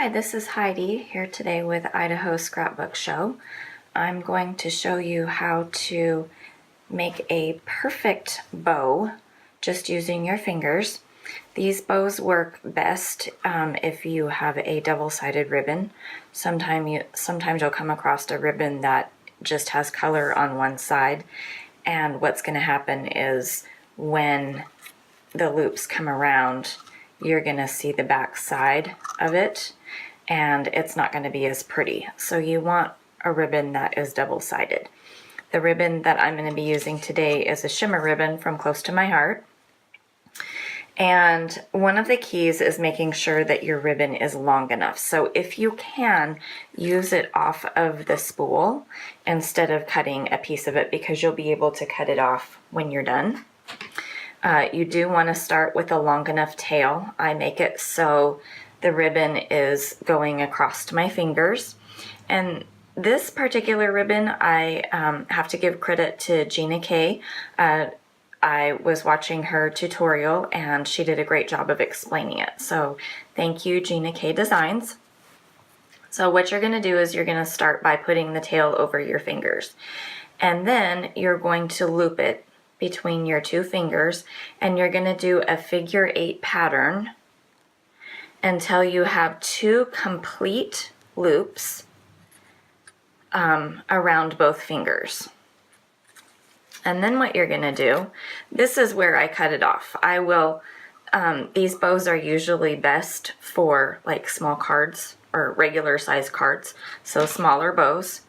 Hi, this is Heidi here today with Idaho Scrapbook Show. I'm going to show you how to make a perfect bow just using your fingers. These bows work best if you have a double-sided ribbon. Sometimes you'll come across a ribbon that just has color on one side, and what's going to happen is when the loops come around, you're going to see the back side of it and it's not going to be as pretty. So you want a ribbon that is double-sided. The ribbon that I'm going to be using today is a shimmer ribbon from Close to My Heart. And one of the keys is making sure that your ribbon is long enough. So if you can, use it off of the spool instead of cutting a piece of it, because you'll be able to cut it off when you're done. You do want to start with a long enough tail. I make it so the ribbon is going across my fingers. And this particular ribbon, I have to give credit to Gina K. I was watching her tutorial and she did a great job of explaining it. So thank you, Gina K Designs. So what you're going to do is you're going to start by putting the tail over your fingers. And then you're going to loop it between your two fingers, and you're going to do a figure 8 pattern until you have 2 complete loops around both fingers. And then what you're going to do, this is where I cut it off. I will, these bows are usually best for like small cards or regular size cards, so smaller bows.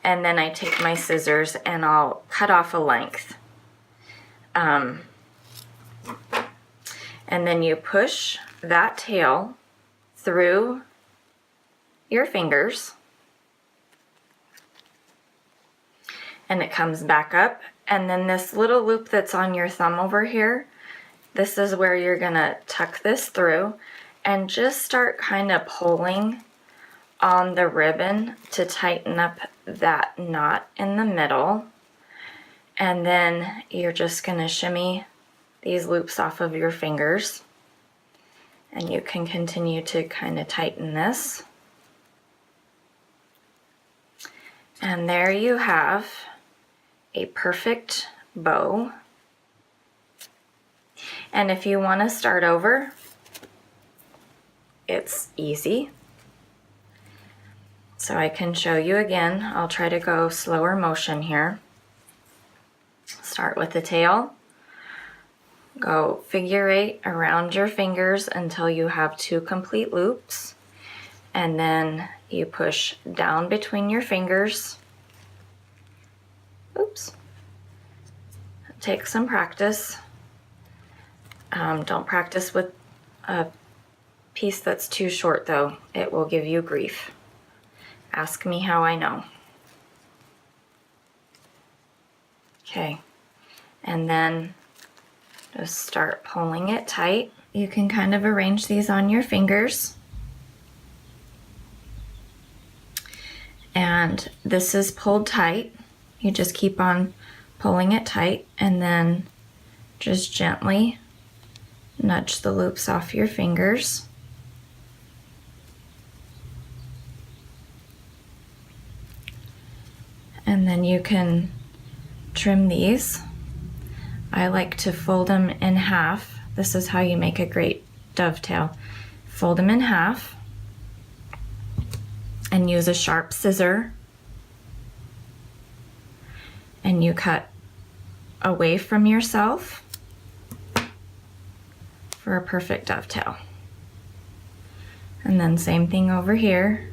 And then I take my scissors and I'll cut off a length. And then you push that tail through your fingers and it comes back up, and then this little loop that's on your thumb over here, this is where you're gonna tuck this through and just start kind of pulling on the ribbon to tighten up that knot in the middle. And then you're just going to shimmy these loops off of your fingers. And you can continue to kind of tighten this. And there you have a perfect bow. And if you want to start over, it's easy. So I can show you again. I'll try to go slower motion here. Start with the tail, go figure 8 around your fingers until you have 2 complete loops, and then you push down between your fingers. Oops. Take some practice. Don't practice with a piece that's too short though. It will give you grief. Ask me how I know. Okay, and then just start pulling it tight. You can kind of arrange these on your fingers. And this is pulled tight. You just keep on pulling it tight and then just gently nudge the loops off your fingers. And then you can trim these. I like to fold them in half. This is how you make a great dovetail. Fold them in half and use a sharp scissor, and you cut away from yourself for a perfect dovetail. And then same thing over here.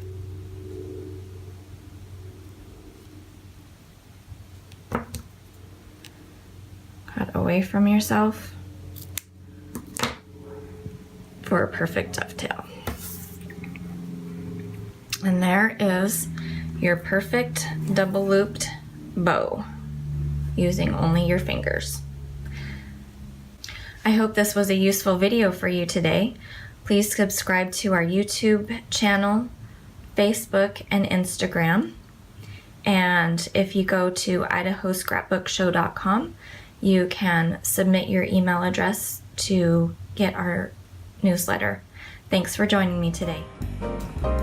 Away from yourself for a perfect dovetail. And there is your perfect double looped bow using only your fingers. I hope this was a useful video for you today. Please subscribe to our YouTube channel, Facebook, and Instagram. And if you go to idahoscrapbookshow.com, you can submit your email address to get our newsletter. Thanks for joining me today. it.